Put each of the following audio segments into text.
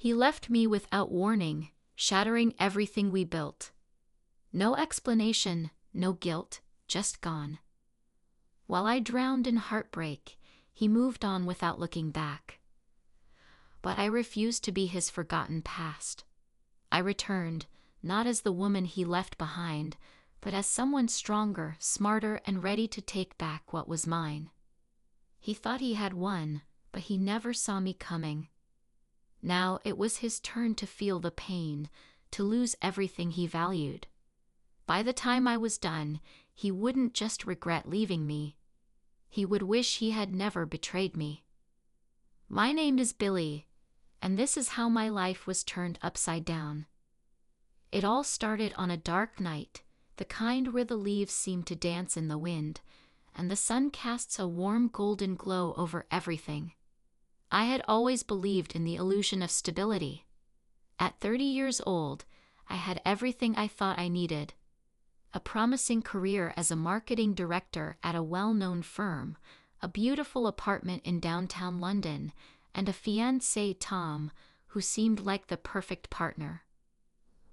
He left me without warning, shattering everything we built. No explanation, no guilt, just gone. While I drowned in heartbreak, he moved on without looking back. But I refused to be his forgotten past. I returned, not as the woman he left behind, but as someone stronger, smarter, and ready to take back what was mine. He thought he had won, but he never saw me coming. Now it was his turn to feel the pain, to lose everything he valued. By the time I was done, he wouldn't just regret leaving me. He would wish he had never betrayed me. My name is Billy, and this is how my life was turned upside down. It all started on a dark night, the kind where the leaves seem to dance in the wind, and the sun casts a warm golden glow over everything. I had always believed in the illusion of stability. At 30 years old, I had everything I thought I needed. A promising career as a marketing director at a well-known firm, a beautiful apartment in downtown London, and a fiancé, Tom, who seemed like the perfect partner.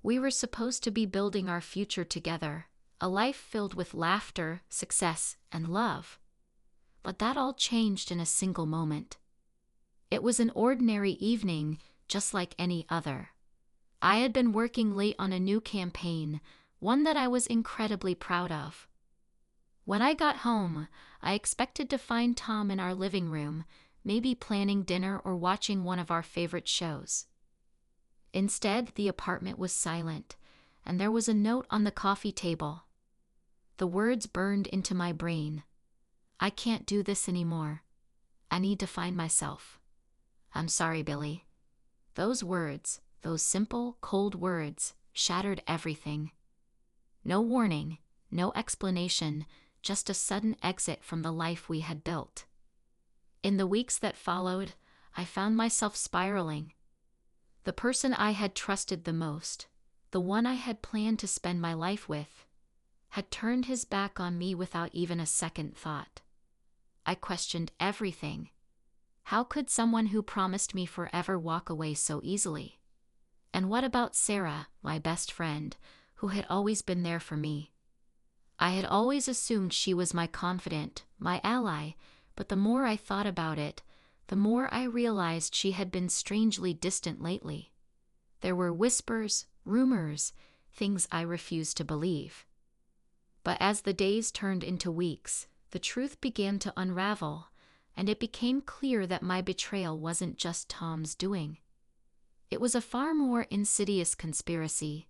We were supposed to be building our future together, a life filled with laughter, success, and love. But that all changed in a single moment. It was an ordinary evening, just like any other. I had been working late on a new campaign, one that I was incredibly proud of. When I got home, I expected to find Tom in our living room, maybe planning dinner or watching one of our favorite shows. Instead, the apartment was silent, and there was a note on the coffee table. The words burned into my brain. I can't do this anymore. I need to find myself. I'm sorry, Billy. Those words, those simple, cold words, shattered everything. No warning, no explanation, just a sudden exit from the life we had built. In the weeks that followed, I found myself spiraling. The person I had trusted the most, the one I had planned to spend my life with, had turned his back on me without even a second thought. I questioned everything. How could someone who promised me forever walk away so easily? And what about Sarah, my best friend, who had always been there for me? I had always assumed she was my confidant, my ally, but the more I thought about it, the more I realized she had been strangely distant lately. There were whispers, rumors, things I refused to believe. But as the days turned into weeks, the truth began to unravel, and it became clear that my betrayal wasn't just Tom's doing. It was a far more insidious conspiracy.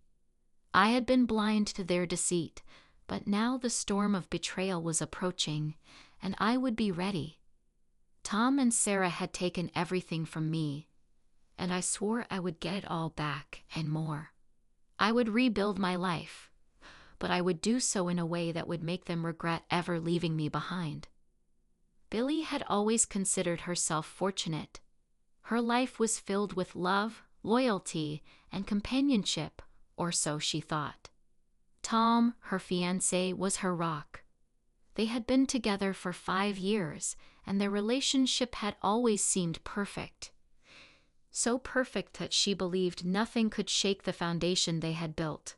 I had been blind to their deceit, but now the storm of betrayal was approaching, and I would be ready. Tom and Sarah had taken everything from me, and I swore I would get it all back and more. I would rebuild my life, but I would do so in a way that would make them regret ever leaving me behind. Billy had always considered herself fortunate. Her life was filled with love, loyalty, and companionship, or so she thought. Tom, her fiancé, was her rock. They had been together for 5 years, and their relationship had always seemed perfect. So perfect that she believed nothing could shake the foundation they had built.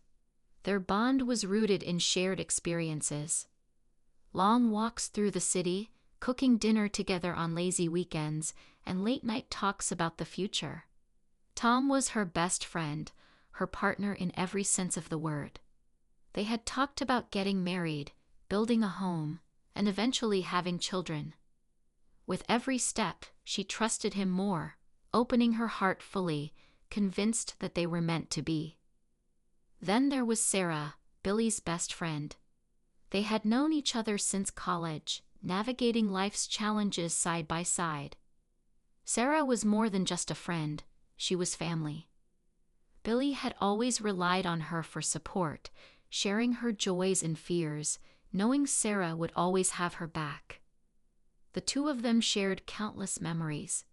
Their bond was rooted in shared experiences. Long walks through the city, cooking dinner together on lazy weekends, and late-night talks about the future. Tom was her best friend, her partner in every sense of the word. They had talked about getting married, building a home, and eventually having children. With every step, she trusted him more, opening her heart fully, convinced that they were meant to be. Then there was Sarah, Billy's best friend. They had known each other since college, navigating life's challenges side by side. Sarah was more than just a friend, she was family. Billy had always relied on her for support, sharing her joys and fears, knowing Sarah would always have her back. The two of them shared countless memories,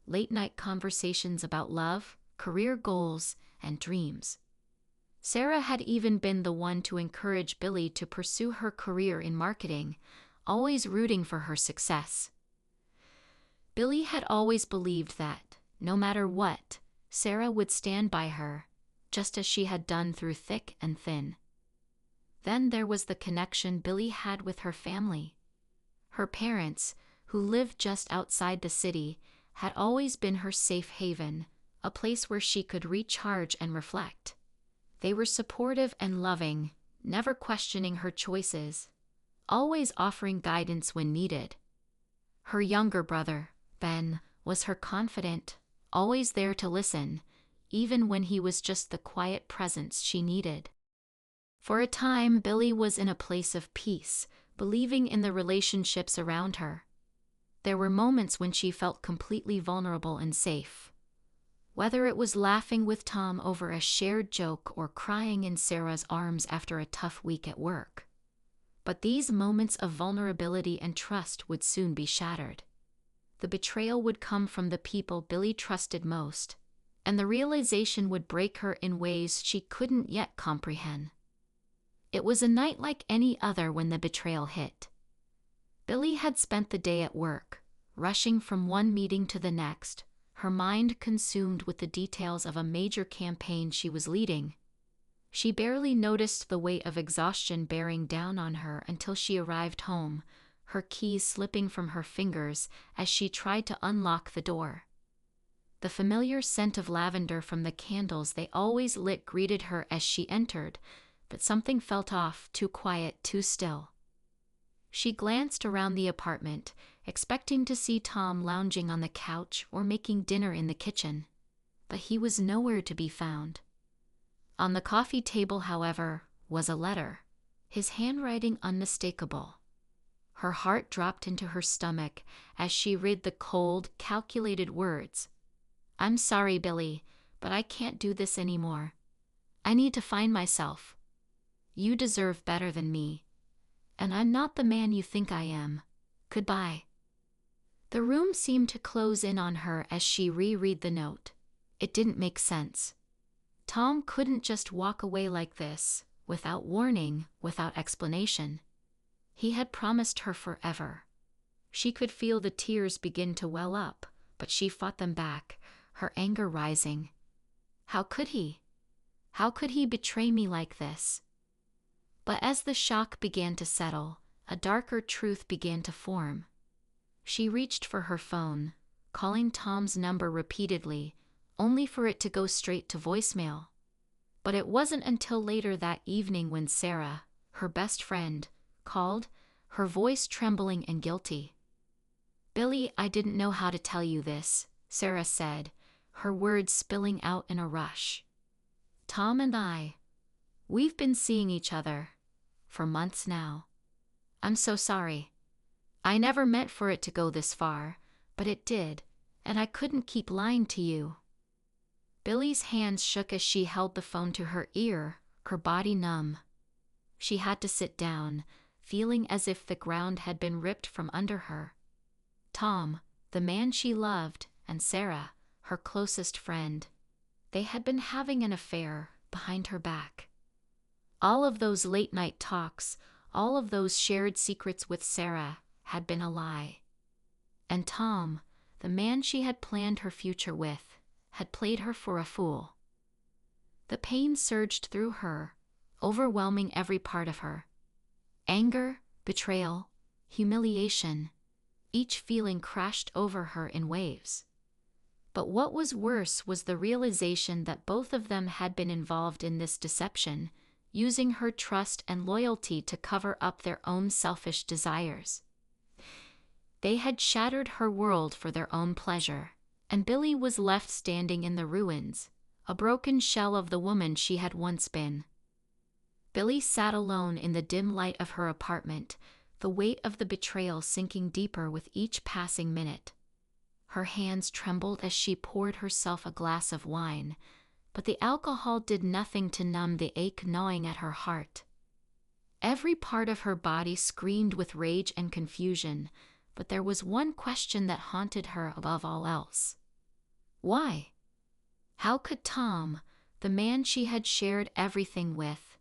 late-night conversations about love, career goals, and dreams. Sarah had even been the one to encourage Billy to pursue her career in marketing, always rooting for her success. Billy had always believed that, no matter what, Sarah would stand by her, just as she had done through thick and thin. Then there was the connection Billy had with her family. Her parents, who lived just outside the city, had always been her safe haven, a place where she could recharge and reflect. They were supportive and loving, never questioning her choices, always offering guidance when needed. Her younger brother, Ben, was her confidant, always there to listen, even when he was just the quiet presence she needed. For a time, Billy was in a place of peace, believing in the relationships around her. There were moments when she felt completely vulnerable and safe. Whether it was laughing with Tom over a shared joke or crying in Sarah's arms after a tough week at work. But these moments of vulnerability and trust would soon be shattered. The betrayal would come from the people Billy trusted most, and the realization would break her in ways she couldn't yet comprehend. It was a night like any other when the betrayal hit. Billy had spent the day at work, rushing from one meeting to the next, her mind consumed with the details of a major campaign she was leading. She barely noticed the weight of exhaustion bearing down on her until she arrived home, her keys slipping from her fingers as she tried to unlock the door. The familiar scent of lavender from the candles they always lit greeted her as she entered, but something felt off, too quiet, too still. She glanced around the apartment, expecting to see Tom lounging on the couch or making dinner in the kitchen, but he was nowhere to be found. On the coffee table, however, was a letter, his handwriting unmistakable. Her heart dropped into her stomach as she read the cold, calculated words. "I'm sorry, Billy, but I can't do this anymore. I need to find myself. You deserve better than me. And I'm not the man you think I am. Goodbye." The room seemed to close in on her as she reread the note. It didn't make sense. Tom couldn't just walk away like this, without warning, without explanation. He had promised her forever. She could feel the tears begin to well up, but she fought them back, her anger rising. How could he? How could he betray me like this? But as the shock began to settle, a darker truth began to form. She reached for her phone, calling Tom's number repeatedly, only for it to go straight to voicemail. But it wasn't until later that evening when Sarah, her best friend, called, her voice trembling and guilty. "Billy, I didn't know how to tell you this," Sarah said, her words spilling out in a rush. "Tom and we've been seeing each other for months now. I'm so sorry. I never meant for it to go this far, but it did, and I couldn't keep lying to you." Billy's hands shook as she held the phone to her ear, her body numb. She had to sit down, feeling as if the ground had been ripped from under her. Tom, the man she loved, and Sarah, her closest friend, they had been having an affair behind her back. All of those late-night talks, all of those shared secrets with Sarah, had been a lie. And Tom, the man she had planned her future with, had played her for a fool. The pain surged through her, overwhelming every part of her. Anger, betrayal, humiliation, each feeling crashed over her in waves. But what was worse was the realization that both of them had been involved in this deception, using her trust and loyalty to cover up their own selfish desires. They had shattered her world for their own pleasure, and Billy was left standing in the ruins, a broken shell of the woman she had once been. Billy sat alone in the dim light of her apartment, the weight of the betrayal sinking deeper with each passing minute. Her hands trembled as she poured herself a glass of wine, but the alcohol did nothing to numb the ache gnawing at her heart. Every part of her body screamed with rage and confusion, but there was one question that haunted her above all else. Why? How could Tom, the man she had shared everything with,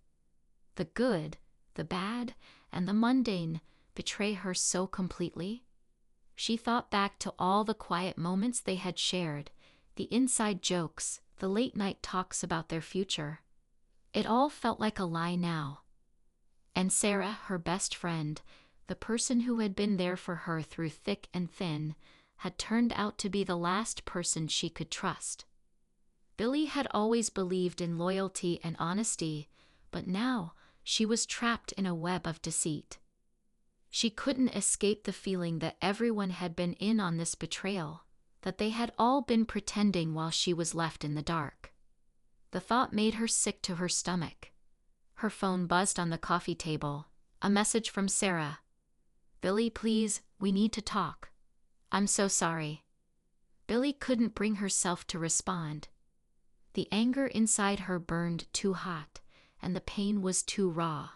the good, the bad, and the mundane, betray her so completely? She thought back to all the quiet moments they had shared, The inside jokes, the late-night talks about their future. It all felt like a lie now. And Sarah, her best friend, the person who had been there for her through thick and thin, had turned out to be the last person she could trust. Billy had always believed in loyalty and honesty, but now she was trapped in a web of deceit. She couldn't escape the feeling that everyone had been in on this betrayal, that they had all been pretending while she was left in the dark. The thought made her sick to her stomach. Her phone buzzed on the coffee table. A message from Sarah. "Billy, please, we need to talk. I'm so sorry." Billy couldn't bring herself to respond. The anger inside her burned too hot, and the pain was too raw.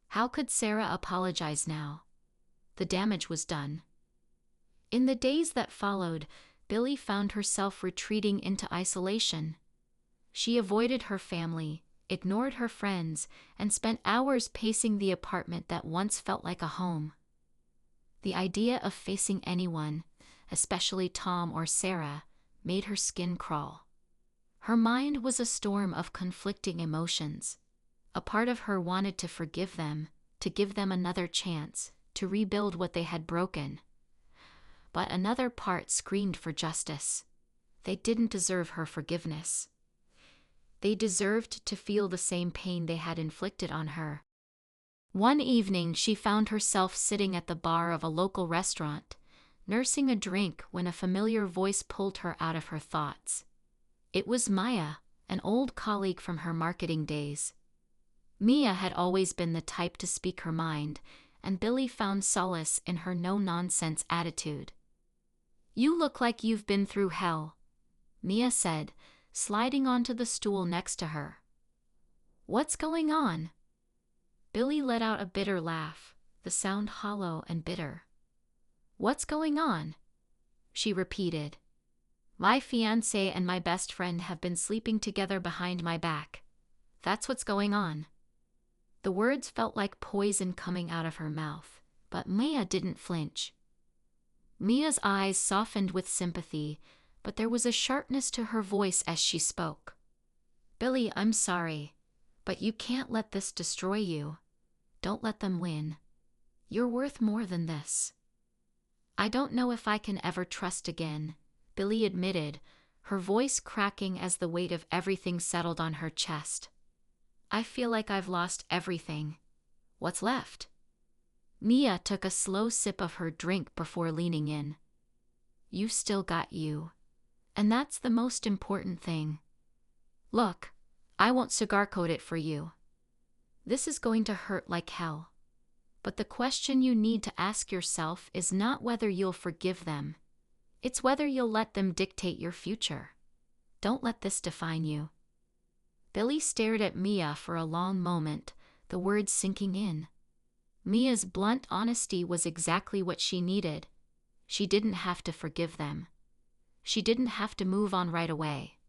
How could Sarah apologize now? The damage was done. In the days that followed, Billy found herself retreating into isolation. She avoided her family, ignored her friends, and spent hours pacing the apartment that once felt like a home. The idea of facing anyone, especially Tom or Sarah, made her skin crawl. Her mind was a storm of conflicting emotions. A part of her wanted to forgive them, to give them another chance, to rebuild what they had broken. But another part screamed for justice. They didn't deserve her forgiveness. They deserved to feel the same pain they had inflicted on her. One evening, she found herself sitting at the bar of a local restaurant, nursing a drink when a familiar voice pulled her out of her thoughts. It was Maya, an old colleague from her marketing days. Mia had always been the type to speak her mind, and Billy found solace in her no-nonsense attitude. "You look like you've been through hell," Mia said, sliding onto the stool next to her. "What's going on?" Billy let out a bitter laugh, the sound hollow and bitter. "What's going on?" she repeated. "My fiance and my best friend have been sleeping together behind my back. That's what's going on." The words felt like poison coming out of her mouth, but Mia didn't flinch. Mia's eyes softened with sympathy, but there was a sharpness to her voice as she spoke. "Billy, I'm sorry, but you can't let this destroy you. Don't let them win. You're worth more than this." "I don't know if I can ever trust again," Billy admitted, her voice cracking as the weight of everything settled on her chest. "I feel like I've lost everything. What's left?" Mia took a slow sip of her drink before leaning in. "You've still got you. And that's the most important thing. Look, I won't sugarcoat it for you. This is going to hurt like hell. But the question you need to ask yourself is not whether you'll forgive them. It's whether you'll let them dictate your future. Don't let this define you." Billy stared at Mia for a long moment, the words sinking in. Mia's blunt honesty was exactly what she needed. She didn't have to forgive them. She didn't have to move on right away.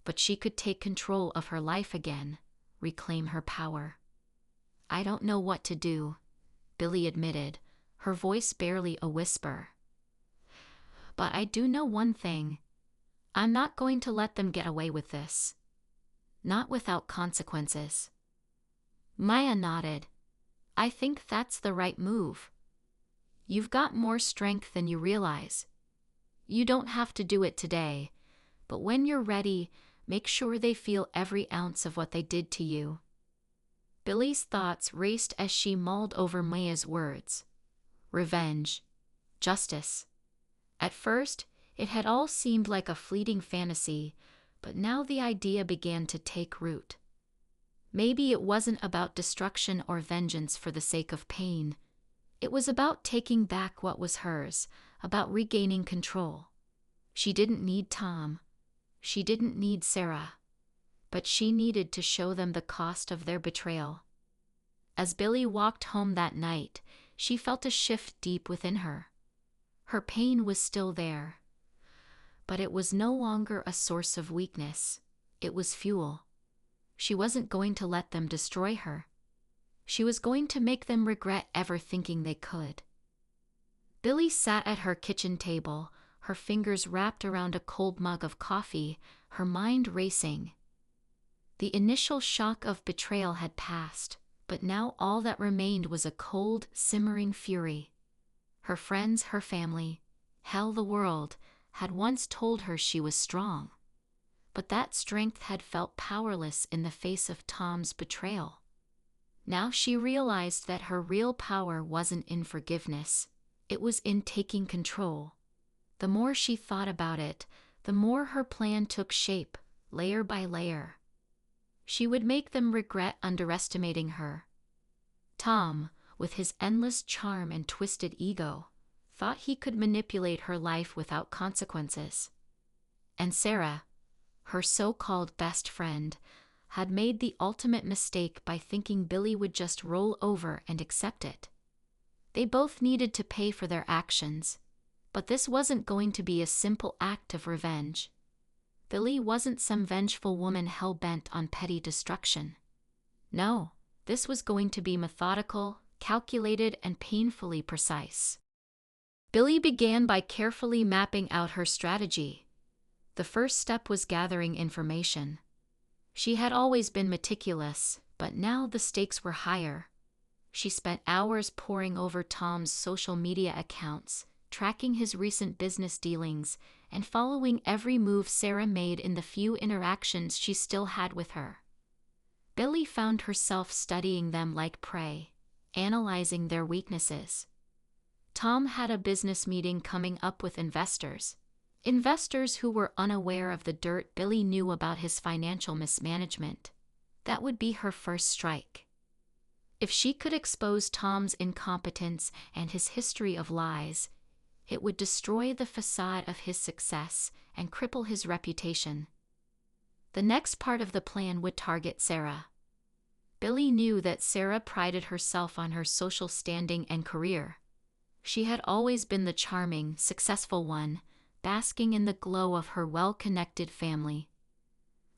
But she could take control of her life again, reclaim her power. "I don't know what to do," Billy admitted, her voice barely a whisper. "But I do know one thing. I'm not going to let them get away with this. Not without consequences." Maya nodded. "I think that's the right move. You've got more strength than you realize. You don't have to do it today, but when you're ready, make sure they feel every ounce of what they did to you." Billy's thoughts raced as she mulled over Maya's words. Revenge. Justice. At first, it had all seemed like a fleeting fantasy, but now the idea began to take root. Maybe it wasn't about destruction or vengeance for the sake of pain. It was about taking back what was hers, about regaining control. She didn't need Tom. She didn't need Sarah. But she needed to show them the cost of their betrayal. As Billy walked home that night, she felt a shift deep within her. Her pain was still there. But it was no longer a source of weakness. It was fuel. She wasn't going to let them destroy her. She was going to make them regret ever thinking they could. Billy sat at her kitchen table, her fingers wrapped around a cold mug of coffee, her mind racing. The initial shock of betrayal had passed, but now all that remained was a cold, simmering fury. Her friends, her family, hell, the world, had once told her she was strong. But that strength had felt powerless in the face of Tom's betrayal. Now she realized that her real power wasn't in forgiveness, it was in taking control. The more she thought about it, the more her plan took shape, layer by layer. She would make them regret underestimating her. Tom, with his endless charm and twisted ego, thought he could manipulate her life without consequences. And Sarah, her so-called best friend, had made the ultimate mistake by thinking Billy would just roll over and accept it. They both needed to pay for their actions, but this wasn't going to be a simple act of revenge. Billy wasn't some vengeful woman hell-bent on petty destruction. No, this was going to be methodical, calculated, and painfully precise. Billy began by carefully mapping out her strategy. The first step was gathering information. She had always been meticulous, but now the stakes were higher. She spent hours poring over Tom's social media accounts, tracking his recent business dealings, and following every move Sarah made in the few interactions she still had with her. Billy found herself studying them like prey, analyzing their weaknesses. Tom had a business meeting coming up with investors who were unaware of the dirt Billy knew about his financial mismanagement. That would be her first strike. If she could expose Tom's incompetence and his history of lies, it would destroy the facade of his success and cripple his reputation. The next part of the plan would target Sarah. Billy knew that Sarah prided herself on her social standing and career. She had always been the charming, successful one, basking in the glow of her well-connected family.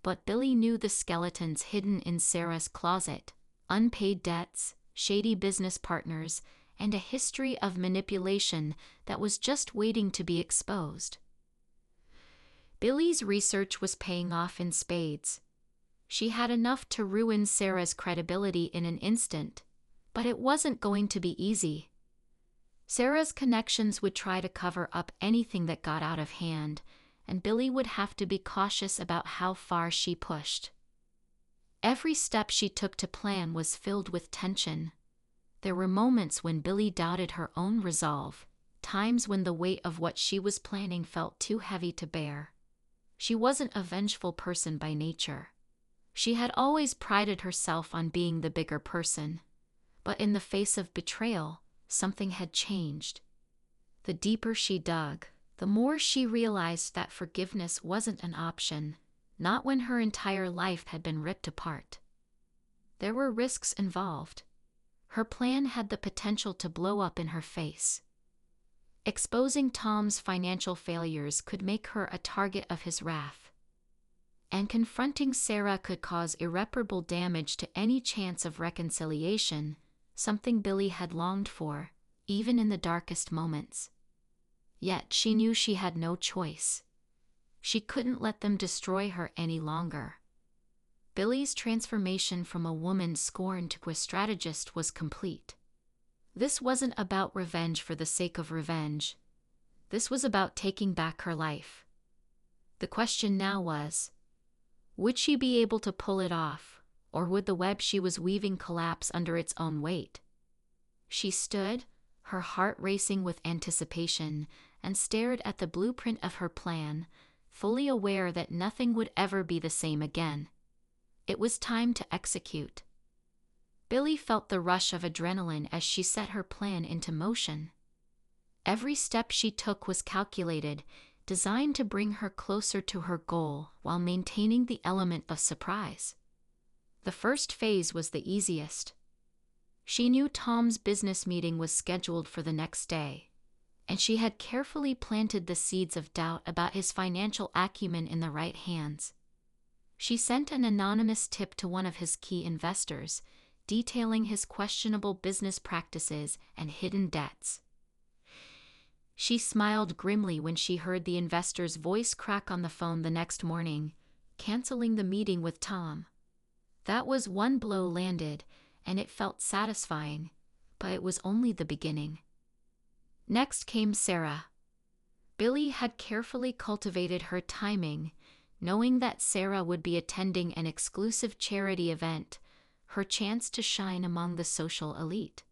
But Billy knew the skeletons hidden in Sarah's closet: unpaid debts, shady business partners, and a history of manipulation that was just waiting to be exposed. Billy's research was paying off in spades. She had enough to ruin Sarah's credibility in an instant, but it wasn't going to be easy. Sarah's connections would try to cover up anything that got out of hand, and Billy would have to be cautious about how far she pushed. Every step she took to plan was filled with tension. There were moments when Billy doubted her own resolve, times when the weight of what she was planning felt too heavy to bear. She wasn't a vengeful person by nature. She had always prided herself on being the bigger person. But in the face of betrayal, something had changed. The deeper she dug, the more she realized that forgiveness wasn't an option, not when her entire life had been ripped apart. There were risks involved. Her plan had the potential to blow up in her face. Exposing Tom's financial failures could make her a target of his wrath. And confronting Sarah could cause irreparable damage to any chance of reconciliation, something Billy had longed for, even in the darkest moments. Yet she knew she had no choice. She couldn't let them destroy her any longer. Billy's transformation from a woman scorned to a strategist was complete. This wasn't about revenge for the sake of revenge. This was about taking back her life. The question now was, would she be able to pull it off, or would the web she was weaving collapse under its own weight? She stood, her heart racing with anticipation, and stared at the blueprint of her plan, fully aware that nothing would ever be the same again. It was time to execute. Billy felt the rush of adrenaline as she set her plan into motion. Every step she took was calculated, designed to bring her closer to her goal while maintaining the element of surprise. The first phase was the easiest. She knew Tom's business meeting was scheduled for the next day, and she had carefully planted the seeds of doubt about his financial acumen in the right hands. She sent an anonymous tip to one of his key investors, detailing his questionable business practices and hidden debts. She smiled grimly when she heard the investor's voice crack on the phone the next morning, canceling the meeting with Tom. That was one blow landed, and it felt satisfying, but it was only the beginning. Next came Sarah. Billy had carefully cultivated her timing, knowing that Sarah would be attending an exclusive charity event, her chance to shine among the social elite.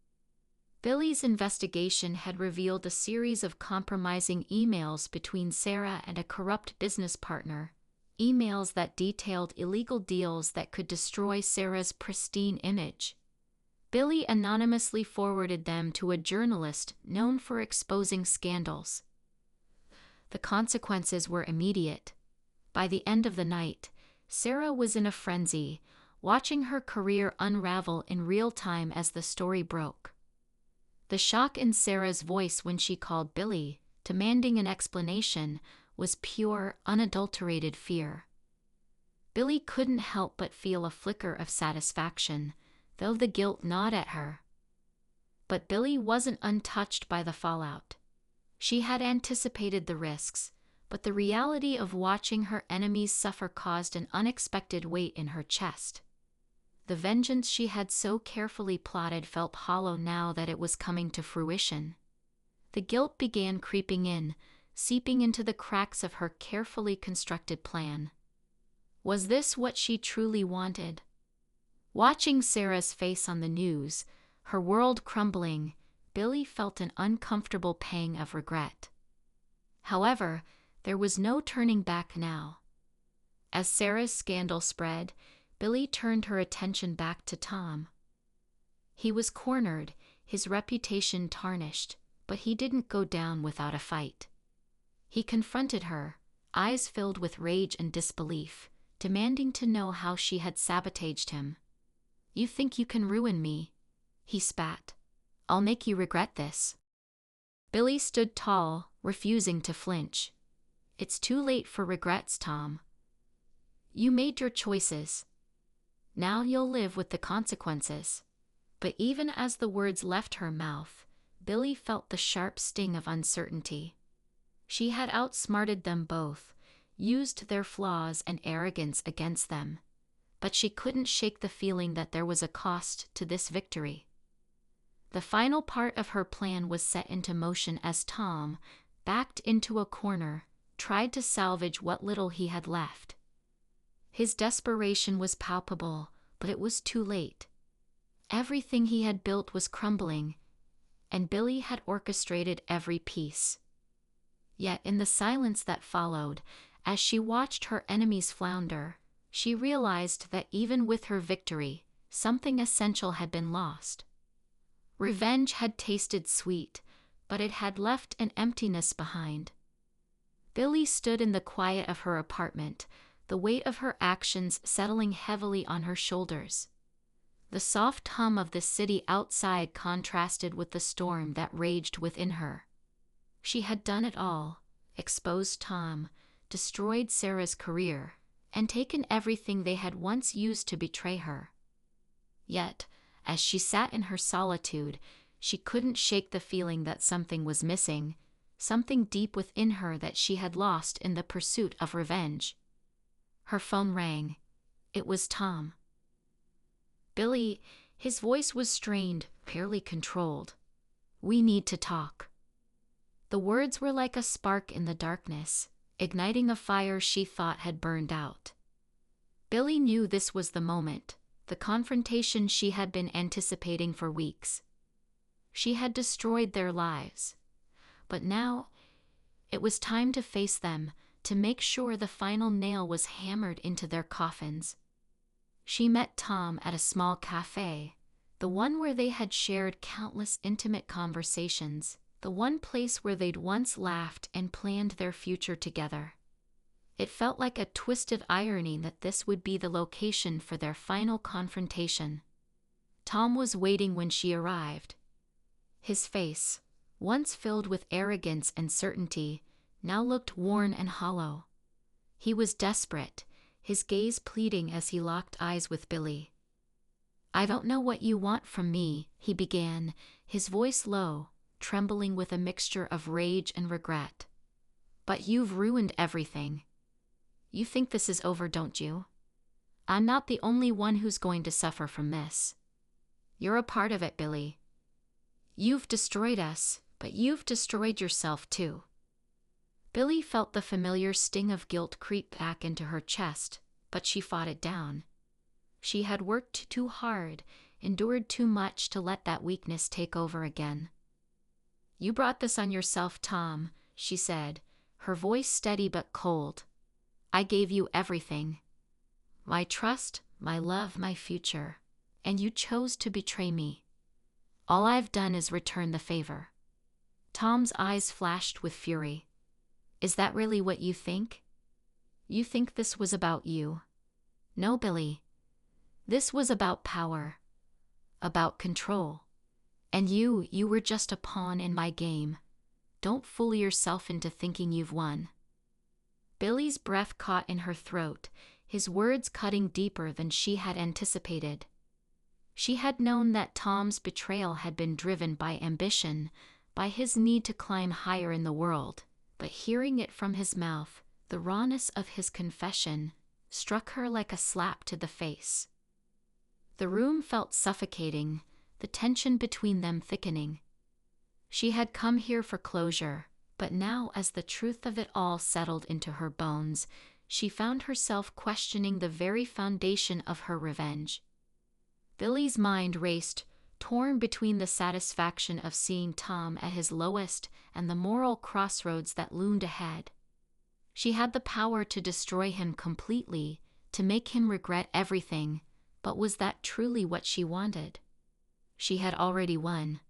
Billy's investigation had revealed a series of compromising emails between Sarah and a corrupt business partner, emails that detailed illegal deals that could destroy Sarah's pristine image. Billy anonymously forwarded them to a journalist known for exposing scandals. The consequences were immediate. By the end of the night, Sarah was in a frenzy, watching her career unravel in real time as the story broke. The shock in Sarah's voice when she called Billy, demanding an explanation, was pure, unadulterated fear. Billy couldn't help but feel a flicker of satisfaction, though the guilt gnawed at her. But Billy wasn't untouched by the fallout. She had anticipated the risks, but the reality of watching her enemies suffer caused an unexpected weight in her chest. The vengeance she had so carefully plotted felt hollow now that it was coming to fruition. The guilt began creeping in, seeping into the cracks of her carefully constructed plan. Was this what she truly wanted? Watching Sarah's face on the news, her world crumbling, Billy felt an uncomfortable pang of regret. However, there was no turning back now. As Sarah's scandal spread, Billy turned her attention back to Tom. He was cornered, his reputation tarnished, but he didn't go down without a fight. He confronted her, eyes filled with rage and disbelief, demanding to know how she had sabotaged him. "You think you can ruin me?" he spat. "I'll make you regret this." Billy stood tall, refusing to flinch. "It's too late for regrets, Tom. You made your choices. Now you'll live with the consequences." But even as the words left her mouth, Billy felt the sharp sting of uncertainty. She had outsmarted them both, used their flaws and arrogance against them, but she couldn't shake the feeling that there was a cost to this victory. The final part of her plan was set into motion as Tom, backed into a corner, tried to salvage what little he had left. His desperation was palpable, but it was too late. Everything he had built was crumbling, and Billy had orchestrated every piece. Yet in the silence that followed, as she watched her enemies flounder, she realized that even with her victory, something essential had been lost. Revenge had tasted sweet, but it had left an emptiness behind. Billy stood in the quiet of her apartment, the weight of her actions settling heavily on her shoulders. The soft hum of the city outside contrasted with the storm that raged within her. She had done it all, exposed Tom, destroyed Sarah's career, and taken everything they had once used to betray her. Yet, as she sat in her solitude, she couldn't shake the feeling that something was missing, something deep within her that she had lost in the pursuit of revenge. Her phone rang. It was Tom. "Billy," his voice was strained, barely controlled. "We need to talk." The words were like a spark in the darkness, igniting a fire she thought had burned out. Billy knew this was the moment, the confrontation she had been anticipating for weeks. She had destroyed their lives. But now, it was time to face them, to make sure the final nail was hammered into their coffins. She met Tom at a small cafe, the one where they had shared countless intimate conversations, the one place where they'd once laughed and planned their future together. It felt like a twisted irony that this would be the location for their final confrontation. Tom was waiting when she arrived. His face, once filled with arrogance and certainty, now looked worn and hollow. He was desperate, his gaze pleading as he locked eyes with Billy. "I don't know what you want from me," he began, his voice low, trembling with a mixture of rage and regret. "But you've ruined everything. You think this is over, don't you? I'm not the only one who's going to suffer from this. You're a part of it, Billy. You've destroyed us, but you've destroyed yourself too." Billy felt the familiar sting of guilt creep back into her chest, but she fought it down. She had worked too hard, endured too much to let that weakness take over again. "You brought this on yourself, Tom," she said, her voice steady but cold. "I gave you everything. My trust, my love, my future. And you chose to betray me. All I've done is return the favor." Tom's eyes flashed with fury. "Is that really what you think? You think this was about you?" "No, Billy. This was about power. About control. And you were just a pawn in my game. Don't fool yourself into thinking you've won." Billy's breath caught in her throat, his words cutting deeper than she had anticipated. She had known that Tom's betrayal had been driven by ambition, by his need to climb higher in the world, but hearing it from his mouth, the rawness of his confession, struck her like a slap to the face. The room felt suffocating, the tension between them thickening. She had come here for closure, but now as the truth of it all settled into her bones, she found herself questioning the very foundation of her revenge. Billy's mind raced, torn between the satisfaction of seeing Tom at his lowest and the moral crossroads that loomed ahead. She had the power to destroy him completely, to make him regret everything, but was that truly what she wanted? She had already won.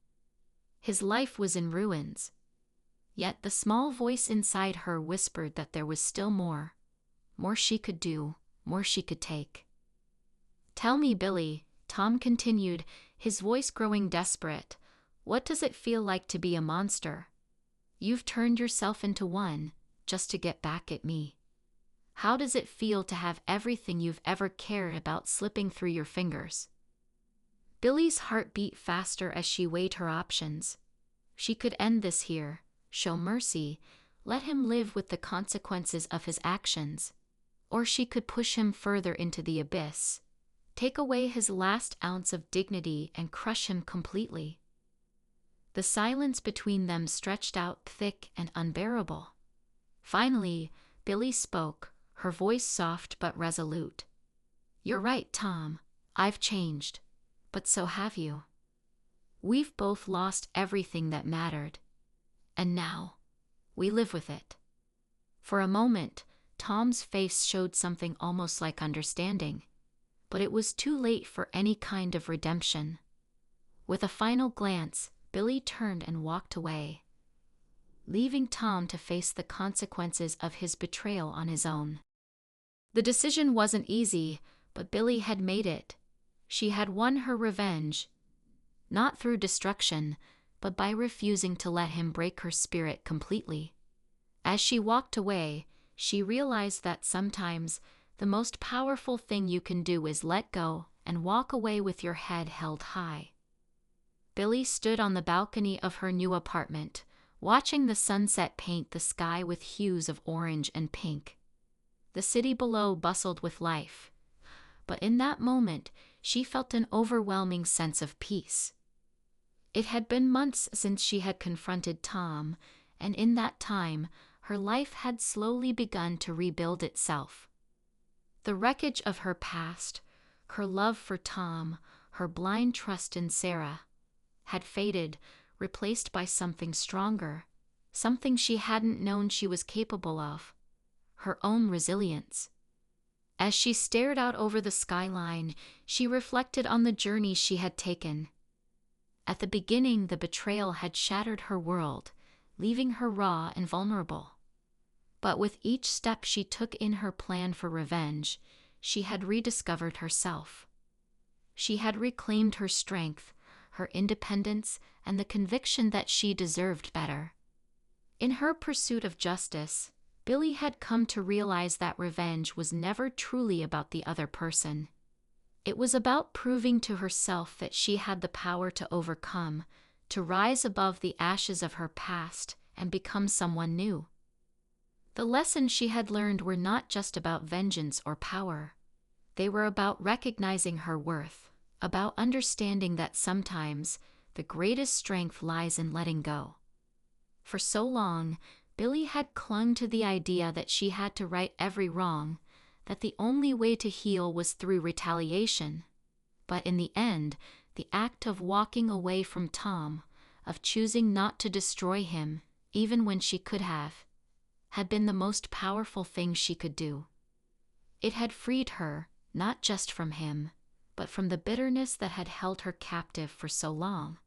His life was in ruins. Yet the small voice inside her whispered that there was still more. More she could do, more she could take. "Tell me, Billy," Tom continued, his voice growing desperate, "what does it feel like to be a monster? You've turned yourself into one, just to get back at me. How does it feel to have everything you've ever cared about slipping through your fingers?" Billy's heart beat faster as she weighed her options. She could end this here, show mercy, let him live with the consequences of his actions. Or she could push him further into the abyss, take away his last ounce of dignity and crush him completely. The silence between them stretched out thick and unbearable. Finally, Billy spoke, her voice soft but resolute. "You're right, Tom. I've changed. But so have you. We've both lost everything that mattered. And now, we live with it." For a moment, Tom's face showed something almost like understanding, but it was too late for any kind of redemption. With a final glance, Billy turned and walked away, leaving Tom to face the consequences of his betrayal on his own. The decision wasn't easy, but Billy had made it. She had won her revenge, not through destruction, but by refusing to let him break her spirit completely. As she walked away, she realized that sometimes the most powerful thing you can do is let go and walk away with your head held high. Billy stood on the balcony of her new apartment, watching the sunset paint the sky with hues of orange and pink. The city below bustled with life, but in that moment she felt an overwhelming sense of peace. It had been months since she had confronted Tom, and in that time, her life had slowly begun to rebuild itself. The wreckage of her past, her love for Tom, her blind trust in Sarah, had faded, replaced by something stronger, something she hadn't known she was capable of, her own resilience. As she stared out over the skyline, she reflected on the journey she had taken. At the beginning, the betrayal had shattered her world, leaving her raw and vulnerable. But with each step she took in her plan for revenge, she had rediscovered herself. She had reclaimed her strength, her independence, and the conviction that she deserved better. In her pursuit of justice, Billy had come to realize that revenge was never truly about the other person. It was about proving to herself that she had the power to overcome, to rise above the ashes of her past and become someone new. The lessons she had learned were not just about vengeance or power. They were about recognizing her worth, about understanding that sometimes the greatest strength lies in letting go. For so long, Billy had clung to the idea that she had to right every wrong, that the only way to heal was through retaliation. But in the end, the act of walking away from Tom, of choosing not to destroy him, even when she could have, had been the most powerful thing she could do. It had freed her, not just from him, but from the bitterness that had held her captive for so long.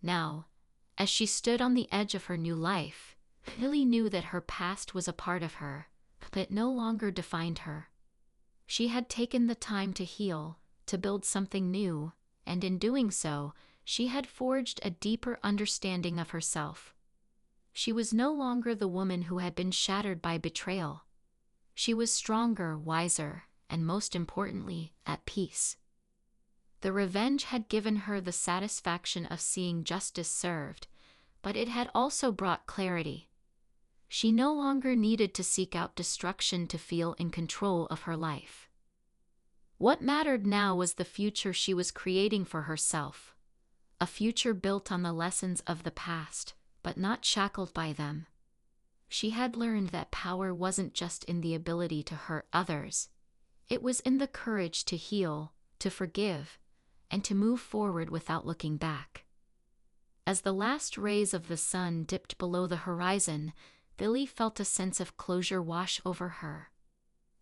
Now, as she stood on the edge of her new life, Billy knew that her past was a part of her, but it no longer defined her. She had taken the time to heal, to build something new, and in doing so, she had forged a deeper understanding of herself. She was no longer the woman who had been shattered by betrayal. She was stronger, wiser, and most importantly, at peace. The revenge had given her the satisfaction of seeing justice served, but it had also brought clarity. She no longer needed to seek out destruction to feel in control of her life. What mattered now was the future she was creating for herself, a future built on the lessons of the past, but not shackled by them. She had learned that power wasn't just in the ability to hurt others. It was in the courage to heal, to forgive, and to move forward without looking back. As the last rays of the sun dipped below the horizon, Billy felt a sense of closure wash over her.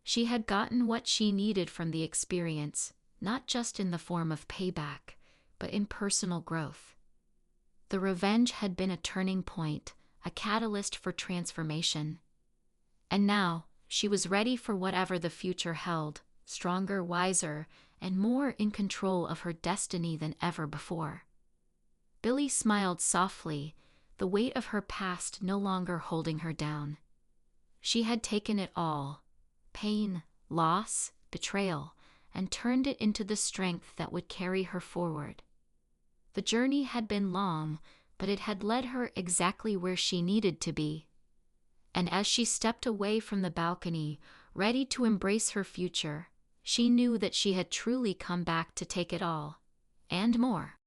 She had gotten what she needed from the experience, not just in the form of payback, but in personal growth. The revenge had been a turning point, a catalyst for transformation. And now, she was ready for whatever the future held, stronger, wiser, and more in control of her destiny than ever before. Billy smiled softly, the weight of her past no longer holding her down. She had taken it all, pain, loss, betrayal, and turned it into the strength that would carry her forward. The journey had been long, but it had led her exactly where she needed to be. And as she stepped away from the balcony, ready to embrace her future, she knew that she had truly come back to take it all, and more.